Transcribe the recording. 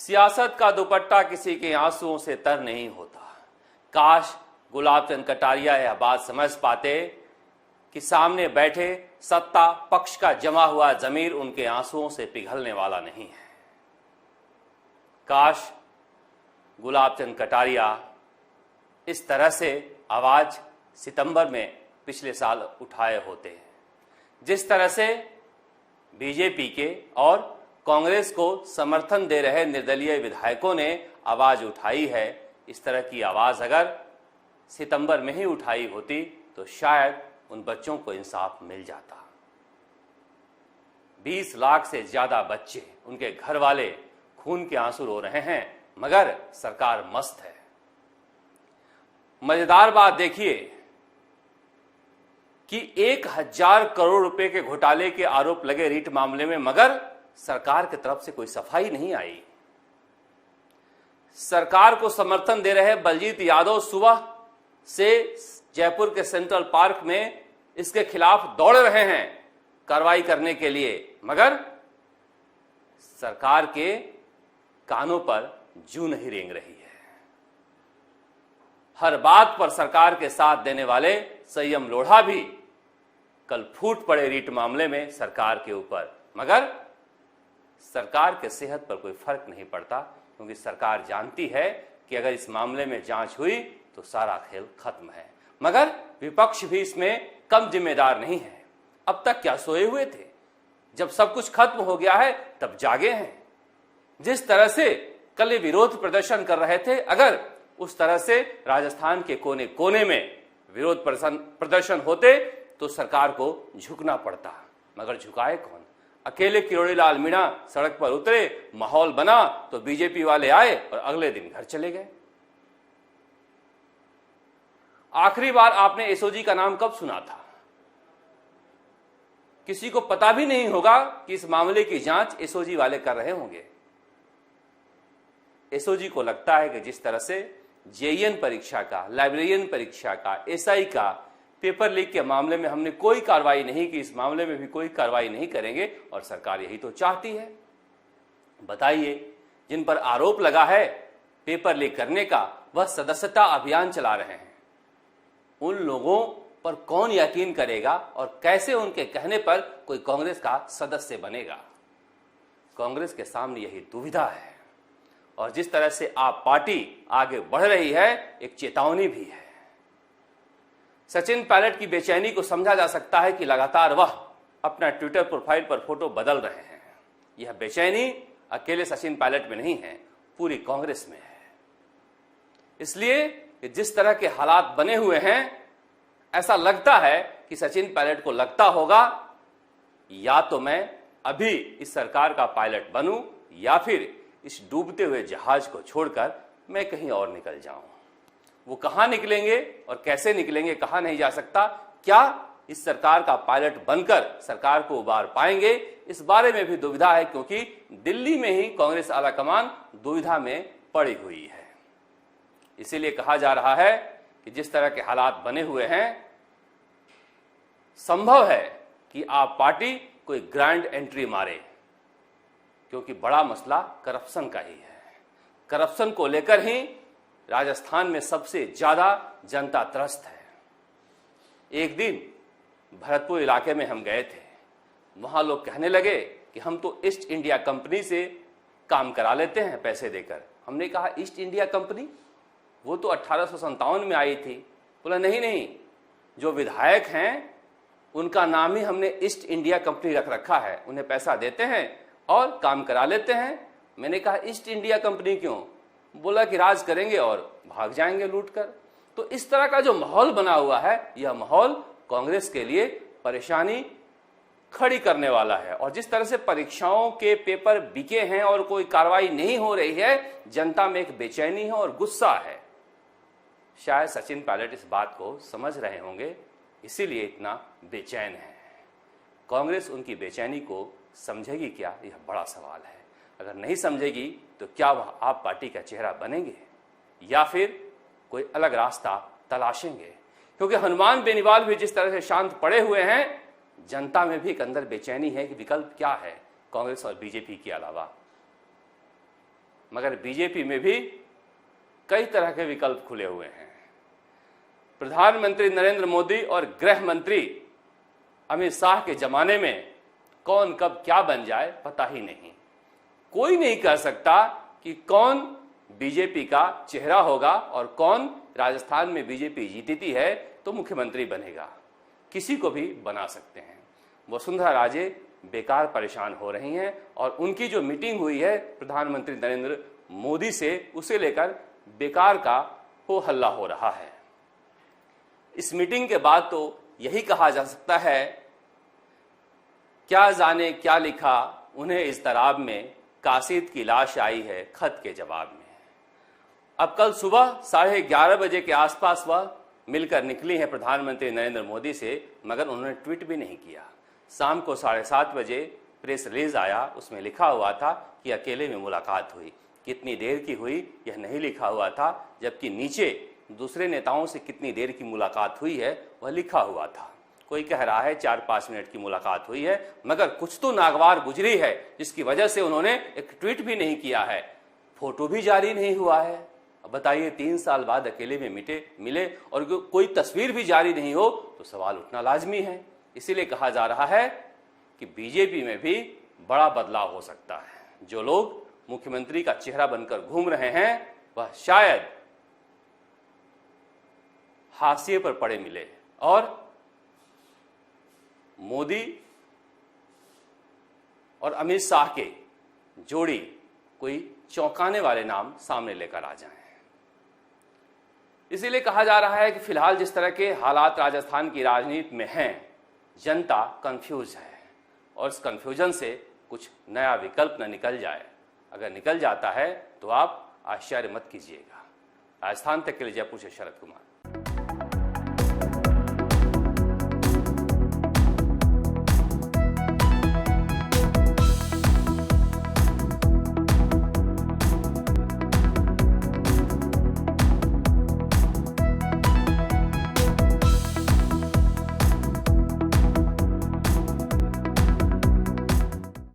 सियासत का दुपट्टा किसी के आंसुओं से तर नहीं होता। काश गुलाब चंद कटारिया यह बात समझ पाते कि सामने बैठे सत्ता पक्ष का जमा हुआ जमीर उनके आंसुओं से पिघलने वाला नहीं है। काश गुलाब चंद कटारिया इस तरह से आवाज सितंबर में पिछले साल उठाए होते। जिस तरह से बीजेपी के और कांग्रेस को समर्थन दे रहे निर्दलीय विधायकों ने आवाज उठाई है, इस तरह की आवाज अगर सितंबर में ही उठाई होती तो शायद उन बच्चों को इंसाफ मिल जाता। 20 लाख से ज्यादा बच्चे, उनके घर वाले खून के आंसू रो रहे हैं, मगर सरकार मस्त है। मजेदार बात देखिए कि 1000 करोड़ रुपए के घोटाले के आरोप लगे रीट मामले में, मगर सरकार की तरफ से कोई सफाई नहीं आई। सरकार को समर्थन दे रहे बलजीत यादव सुबह से जयपुर के सेंट्रल पार्क में इसके खिलाफ दौड़ रहे हैं कार्रवाई करने के लिए, मगर सरकार के कानों पर जूं नहीं रेंग रही है। हर बात पर सरकार के साथ देने वाले संयम लोढ़ा भी कल फूट पड़े रीट मामले में सरकार के ऊपर, मगर सरकार के सेहत पर कोई फर्क नहीं पड़ता, क्योंकि सरकार जानती है कि अगर इस मामले में जांच हुई तो सारा खेल खत्म है। मगर विपक्ष भी इसमें कम जिम्मेदार नहीं है। अब तक क्या सोए हुए थे? जब सब कुछ खत्म हो गया है तब जागे हैं। जिस तरह से कल विरोध प्रदर्शन कर रहे थे, अगर उस तरह से राजस्थान के कोने कोने में विरोध प्रदर्शन होते तो सरकार को झुकना पड़ता, मगर झुकाए कौन? अकेले किरोड़ी लाल मीणा सड़क पर उतरे, माहौल बना तो बीजेपी वाले आए और अगले दिन घर चले गए। आखिरी बार आपने एसओजी का नाम कब सुना था? किसी को पता भी नहीं होगा कि इस मामले की जांच एसओजी वाले कर रहे होंगे। एसओजी को लगता है कि जिस तरह से जेईएन परीक्षा का, लाइब्रेरियन परीक्षा का, एसआई का पेपर लीक के मामले में हमने कोई कार्रवाई नहीं की, इस मामले में भी कोई कार्रवाई नहीं करेंगे, और सरकार यही तो चाहती है। बताइए, जिन पर आरोप लगा है पेपर लीक करने का, वह सदस्यता अभियान चला रहे हैं। उन लोगों पर कौन यकीन करेगा और कैसे उनके कहने पर कोई कांग्रेस का सदस्य बनेगा? कांग्रेस के सामने यही दुविधा है, और जिस तरह से आप पार्टी आगे बढ़ रही है, एक चेतावनी भी है। सचिन पायलट की बेचैनी को समझा जा सकता है कि लगातार वह अपना ट्विटर प्रोफाइल पर फोटो बदल रहे हैं। यह बेचैनी अकेले सचिन पायलट में नहीं है, पूरी कांग्रेस में है। इसलिए जिस तरह के हालात बने हुए हैं, ऐसा लगता है कि सचिन पायलट को लगता होगा या तो मैं अभी इस सरकार का पायलट बनूं, या फिर इस डूबते हुए जहाज को छोड़कर मैं कहीं और निकल जाऊं। वो कहां निकलेंगे और कैसे निकलेंगे कहा नहीं जा सकता। क्या इस सरकार का पायलट बनकर सरकार को उबार पाएंगे, इस बारे में भी दुविधा है, क्योंकि दिल्ली में ही कांग्रेस आलाकमान दुविधा में पड़ी हुई है। इसीलिए कहा जा रहा है कि जिस तरह के हालात बने हुए हैं, संभव है कि आप पार्टी कोई ग्रैंड एंट्री मारे, क्योंकि बड़ा मसला करप्शन का ही है। करप्शन को लेकर ही राजस्थान में सबसे ज्यादा जनता त्रस्त है। एक दिन भरतपुर इलाके में हम गए थे, वहां लोग कहने लगे कि हम तो ईस्ट इंडिया कंपनी से काम करा लेते हैं पैसे देकर। हमने कहा ईस्ट इंडिया कंपनी, वो तो 1857 में आई थी। बोला नहीं नहीं, जो विधायक हैं उनका नाम ही हमने ईस्ट इंडिया कंपनी रख रखा है, उन्हें पैसा देते हैं और काम करा लेते हैं। मैंने कहा ईस्ट इंडिया कंपनी क्यों? बोला कि राज करेंगे और भाग जाएंगे लूट कर। तो इस तरह का जो माहौल बना हुआ है, यह माहौल कांग्रेस के लिए परेशानी खड़ी करने वाला है। और जिस तरह से परीक्षाओं के पेपर बिके हैं और कोई कार्रवाई नहीं हो रही है, जनता में एक बेचैनी है और गुस्सा है। शायद सचिन पायलट इस बात को समझ रहे होंगे, इसीलिए इतना बेचैन है। कांग्रेस उनकी बेचैनी को समझेगी क्या, यह बड़ा सवाल है। अगर नहीं समझेगी तो क्या वह आप पार्टी का चेहरा बनेंगे या फिर कोई अलग रास्ता तलाशेंगे? क्योंकि हनुमान बेनीवाल भी जिस तरह से शांत पड़े हुए हैं, जनता में भी एक अंदर बेचैनी है कि विकल्प क्या है कांग्रेस और बीजेपी के अलावा। मगर बीजेपी में भी कई तरह के विकल्प खुले हुए हैं। प्रधानमंत्री नरेंद्र मोदी और गृह मंत्री अमित शाह के जमाने में कौन कब क्या बन जाए पता ही नहीं। कोई नहीं कह सकता कि कौन बीजेपी का चेहरा होगा और कौन राजस्थान में बीजेपी जीतती है तो मुख्यमंत्री बनेगा। किसी को भी बना सकते हैं। वसुंधरा राजे बेकार परेशान हो रही हैं और उनकी जो मीटिंग हुई है प्रधानमंत्री नरेंद्र मोदी से, उसे लेकर बेकार का हो हल्ला हो रहा है। इस मीटिंग के बाद तो यही कहा जा सकता है, क्या जाने क्या लिखा उन्हें इस तराब में, कासिद की लाश आई है खत के जवाब में। अब कल सुबह 11:30 बजे के आसपास वह मिलकर निकली है प्रधानमंत्री नरेंद्र मोदी से, मगर उन्होंने ट्वीट भी नहीं किया। शाम को 7:30 बजे प्रेस रिलीज आया, उसमें लिखा हुआ था कि अकेले में मुलाकात हुई। कितनी देर की हुई यह नहीं लिखा हुआ था, जबकि नीचे दूसरे नेताओं से कितनी देर की मुलाकात हुई है वह लिखा हुआ था। कोई कह रहा है 4-5 मिनट की मुलाकात हुई है, मगर कुछ तो नागवार गुजरी है जिसकी वजह से उन्होंने एक ट्वीट भी नहीं किया है, फोटो भी जारी नहीं हुआ है। अब बताइए 3 साल बाद अकेले में मिले और कोई तस्वीर भी जारी नहीं हो तो सवाल उठना लाजमी है। इसीलिए कहा जा रहा है कि बीजेपी में भी बड़ा बदलाव हो सकता है। जो लोग मुख्यमंत्री का चेहरा बनकर घूम रहे हैं वह शायद हाशिए पर पड़े मिले और मोदी और अमित शाह के जोड़ी कोई चौंकाने वाले नाम सामने लेकर आ जाएं। इसीलिए कहा जा रहा है कि फिलहाल जिस तरह के हालात राजस्थान की राजनीति में हैं, जनता कंफ्यूज है और इस कंफ्यूजन से कुछ नया विकल्प न निकल जाए। अगर निकल जाता है तो आप आश्चर्य मत कीजिएगा। राजस्थान तक के लिए जयपुर से शरद कुमार।